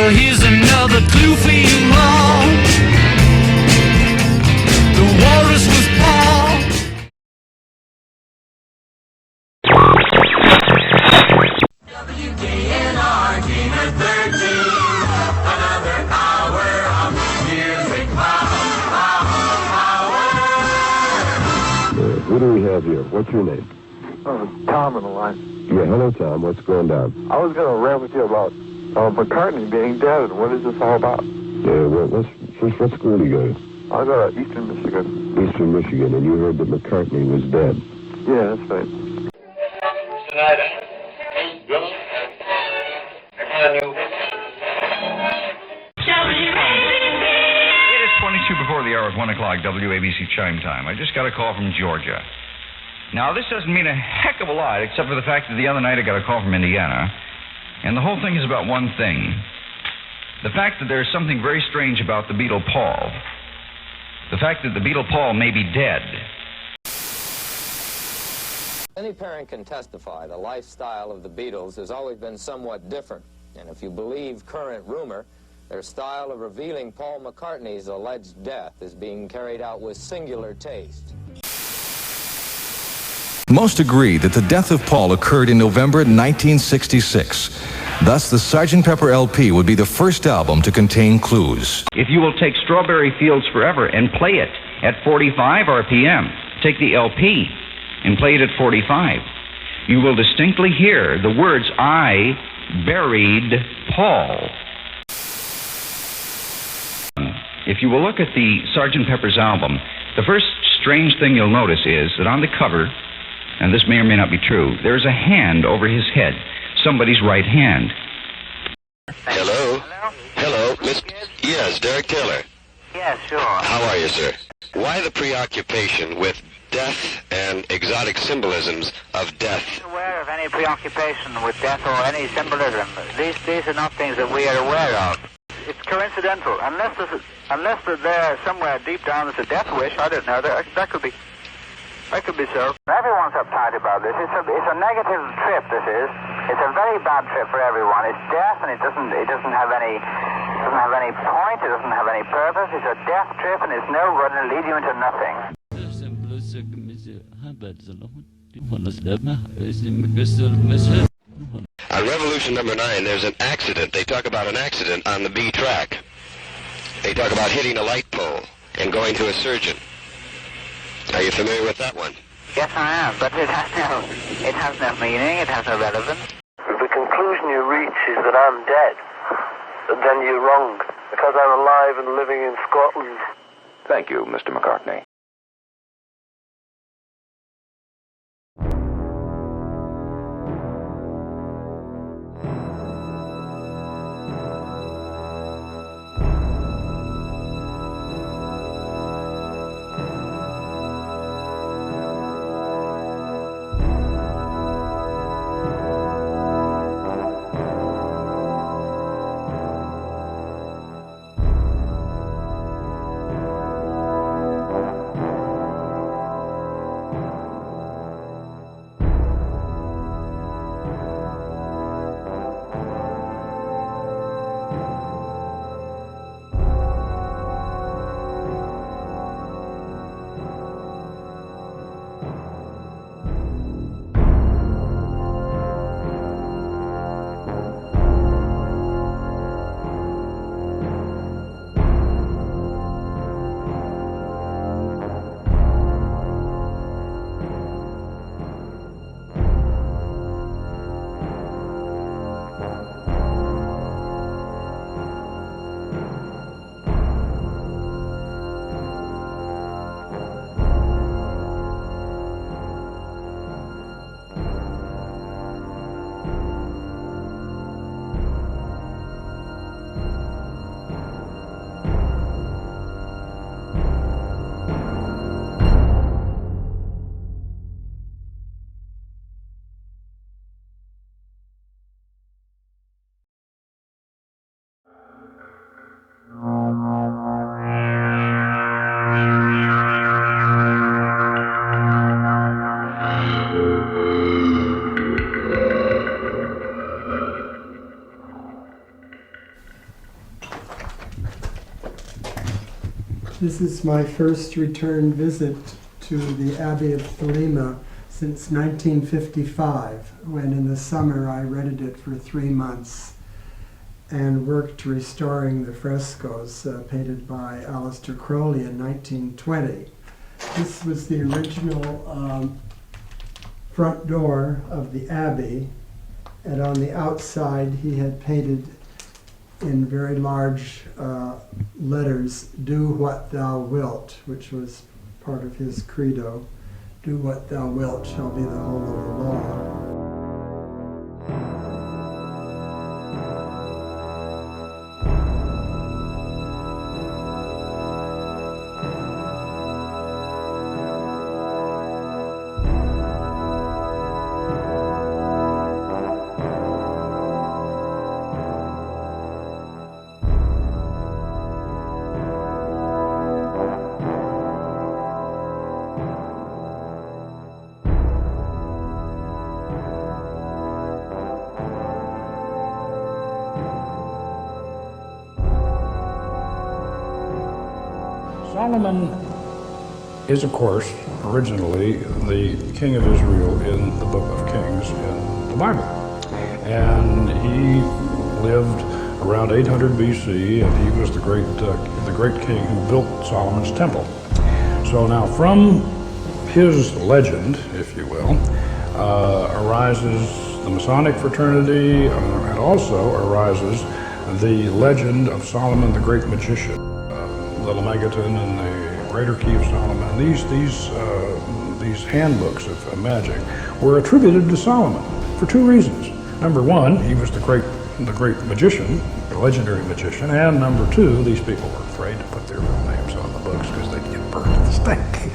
Well, here's another clue for you all. The walrus was Paul. WKNR, Gamer 13. Another hour of music power. Who do we have here? What's your name? Tom on the line. Yeah, hello, Tom. What's going down? I was going to rant with you about McCartney being dead. What is this all about? Yeah, well, what school do you go to? I go to Eastern Michigan. Eastern Michigan, and you heard that McCartney was dead. Yeah, that's right. It is 22 before the hour of 1 o'clock, WABC chime time. I just got a call from Georgia. Now, this doesn't mean a heck of a lot, except for the fact that the other night I got a call from Indiana, and the whole thing is about one thing. The fact that there's something very strange about the Beatle Paul. The fact that the Beatle Paul may be dead. Any parent can testify the lifestyle of the Beatles has always been somewhat different. And if you believe current rumor, their style of revealing Paul McCartney's alleged death is being carried out with singular taste. Most agree that the death of Paul occurred in November 1966. Thus, the Sgt. Pepper LP would be the first album to contain clues. If you will take Strawberry Fields Forever and play it at 45 RPM, take the LP and play it at 45, you will distinctly hear the words, "I buried Paul." If you will look at the Sgt. Pepper's album, the first strange thing you'll notice is that on the cover, and this may or may not be true, there's a hand over his head, somebody's right hand. Hello? Hello, Miss... Yes, Derek Taylor. Yes, sure. How are you, sir? Why the preoccupation with death and exotic symbolisms of death? I'm not aware of any preoccupation with death or any symbolism. These are not things that we are aware of. It's coincidental. Unless there somewhere deep down there's a death wish, I don't know. That could be so. Everyone's uptight about this. It's a negative trip, this is. It's a very bad trip for everyone. It's death, and it doesn't have any point, it doesn't have any purpose. It's a death trip, and it's no good, and it'll lead you into nothing. On Revolution number 9, there's an accident. They talk about an accident on the B track. They talk about hitting a light pole and going to a surgeon. Are you familiar with that one? Yes, I am, but it has no meaning, it has no relevance. If the conclusion you reach is that I'm dead, then you're wrong, because I'm alive and living in Scotland. Thank you, Mr. McCartney. This is my first return visit to the Abbey of Thelema since 1955, when in the summer I rented it for 3 months and worked restoring the frescoes painted by Aleister Crowley in 1920. This was the original front door of the Abbey, and on the outside he had painted in very large letters, "Do what thou wilt," which was part of his credo. "Do what thou wilt shall be the whole of the law." Solomon is, of course, originally the king of Israel in the Book of Kings in the Bible. And he lived around 800 BC, and he was the great king who built Solomon's temple. So now from his legend, if you will, arises the Masonic fraternity, and also arises the legend of Solomon the Great Magician. Little Megaton and the Greater Key of Solomon. These handbooks of magic were attributed to Solomon for 2 reasons. Number 1, he was the great magician, the legendary magician, and number 2, these people were afraid to put their real names on the books because they'd get burned at the stake.